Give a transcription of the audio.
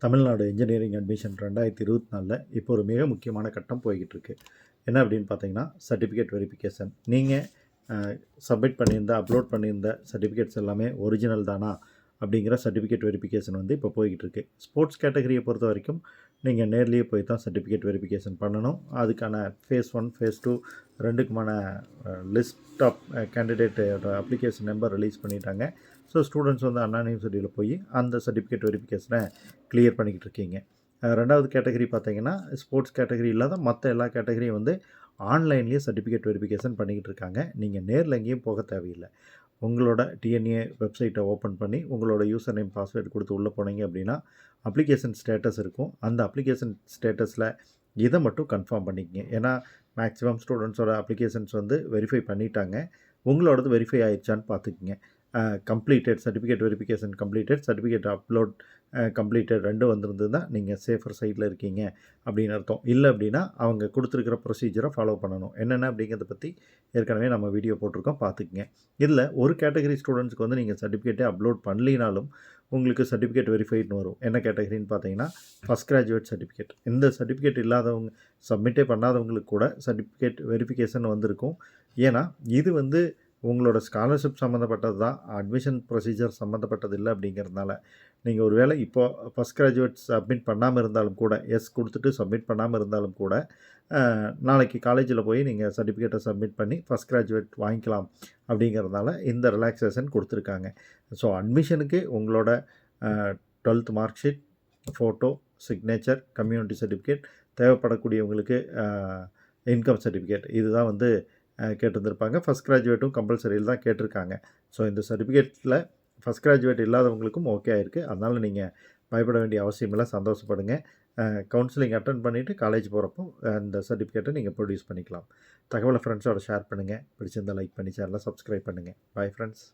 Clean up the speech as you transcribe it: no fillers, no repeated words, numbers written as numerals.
Tamil Nadu engineering admission 2024 இப்போ ஒரு மிக முக்கியமான கட்டம் போய்கிட்டு இருக்கு. என்ன அப்படின்னு பார்த்தீங்கன்னா, சர்டிஃபிகேட் வெரிஃபிகேஷன். நீங்கள் சப்மிட் பண்ணியிருந்த, அப்லோட் பண்ணியிருந்த சர்டிஃபிகேட்ஸ் எல்லாமே ஒரிஜினல் தானா அப்படிங்கிற சர்டிஃபிகேட் வெரிஃபிகேஷன் வந்து இப்போ போய்கிட்டு இருக்கு. ஸ்போர்ட்ஸ் கேட்டகரியை பொறுத்த வரைக்கும் நீங்கள் நேர்லேயே போய் தான் சர்டிஃபிகேட் வெரிஃபிகேஷன் பண்ணணும். அதுக்கான ஃபேஸ் 1, ஃபேஸ் 2 ரெண்டுக்குமான லிஸ்ட் ஆஃப் கேண்டிடேட்டோட அப்ளிகேஷன் நம்பர் ரிலீஸ் பண்ணிட்டாங்க. ஸோ ஸ்டூடெண்ட்ஸ் வந்து அண்ணா யூனிவர்சிட்டியில் போய் அந்த சர்டிஃபிகேட் வெரிஃபிகேஷனை கிளியர் பண்ணிக்கிட்டு இருக்கீங்க. ரெண்டாவது கேட்டகரி பார்த்தீங்கன்னா, ஸ்போர்ட்ஸ் கேட்டகரி இல்லாத மற்ற எல்லா கேட்டகரியும் வந்து ஆன்லைன்லேயே சர்டிஃபிகேட் வெரிஃபிகேஷன் பண்ணிக்கிட்டு இருக்காங்க. நீங்கள் நேரில் எங்கேயும் போக தேவையில்லை. உங்களோட டிஎன்ஏ வெப்சைட்டை ஓப்பன் பண்ணி உங்களோட யூசர் நேம் பாஸ்வேர்டு கொடுத்து உள்ளே போனீங்க அப்படின்னா அப்ளிகேஷன் ஸ்டேட்டஸ் இருக்கும். அந்த அப்ளிகேஷன் ஸ்டேட்டஸில் இதை மட்டும் கன்ஃபார்ம் பண்ணிக்கங்க. ஏன்னா மேக்ஸிமம் ஸ்டூடெண்ட்ஸோட அப்ளிகேஷன்ஸ் வந்து வெரிஃபை பண்ணிட்டாங்க. உங்களோடது வெரிஃபை ஆயிடுச்சான்னு பார்த்துக்குங்க. Completed certificate verification completed, certificate upload completed 2 வந்திருந்ததுன்னா நீங்கள் சேஃபர் சைடில் இருக்கீங்க அப்படின்னு அர்த்தம். இல்லை அப்படின்னா அவங்க கொடுத்துருக்கிற ப்ரொசீஜரை ஃபாலோ பண்ணணும். என்னென்ன அப்படிங்கிறத பற்றி ஏற்கனவே நம்ம வீடியோ போட்டிருக்கோம், பார்த்துக்குங்க. இதில் ஒரு கேட்டகரி ஸ்டூடெண்ட்ஸ்க்கு வந்து நீங்கள் சர்டிஃபிகேட்டே அப்லோட் பண்ணலினாலும் உங்களுக்கு சர்டிஃபிகேட் வெரிஃபைட்னு வரும். என்ன கேட்டகரின்னு பார்த்தீங்கன்னா, ஃபஸ்ட் கிராஜுவேட் சர்டிஃபிகேட். இந்த சர்டிஃபிகேட் இல்லாதவங்க, சப்மிட்டே பண்ணாதவங்களுக்கு கூட சர்டிஃபிகேட் வெரிஃபிகேஷன் வந்திருக்கும். ஏன்னா இது வந்து உங்களோட ஸ்காலர்ஷிப் சம்மந்தப்பட்டது தான், அட்மிஷன் ப்ரொசீஜர் சம்மந்தப்பட்டது இல்லை அப்படிங்கிறதுனால நீங்கள் ஒரு வேளை இப்போது ஃபஸ்ட் கிராஜுவேட் சப்மிட் பண்ணாமல் இருந்தாலும் கூட, எஸ் கொடுத்துட்டு சப்மிட் பண்ணாமல் இருந்தாலும் கூட, நாளைக்கு காலேஜில் போய் நீங்கள் சர்டிஃபிகேட்டை சப்மிட் பண்ணி ஃபஸ்ட் கிராஜுவேட் வாங்கிக்கலாம் அப்படிங்கிறதுனால இந்த ரிலாக்ஸேஷன் கொடுத்துருக்காங்க. ஸோ அட்மிஷனுக்கு உங்களோட 12th mark sheet, photo, signature, community certificate, தேவைப்படக்கூடியவங்களுக்கு இன்கம் சர்டிஃபிகேட் இதுதான் வந்து கேட்டிருந்திருப்பாங்க. ஃபஸ்ட் கிராஜுவேட்டும் கம்பல்சரியில் தான் கேட்டிருக்காங்க. ஸோ இந்த சர்டிஃபிகேட்டில் ஃபஸ்ட் கிராஜுவேட் இல்லாதவங்களுக்கும் ஓகே ஆயிருக்கு. அதனால் நீங்கள் பயப்பட வேண்டிய அவசியம் இல்லை, சந்தோஷப்படுங்க. கவுன்சிலிங் அட்டென்ட் பண்ணிவிட்டு காலேஜ் போகிறப்போ அந்த சர்டிஃபிகேட்டை நீங்கள் ப்ரொடியூஸ் பண்ணிக்கலாம். தகவலை ஃப்ரெண்ட்ஸோட ஷேர் பண்ணுங்கள். பிடிச்சிருந்தால் லைக் பண்ணி சேனலை சப்ஸ்கிரைப் பண்ணுங்கள். Bye friends.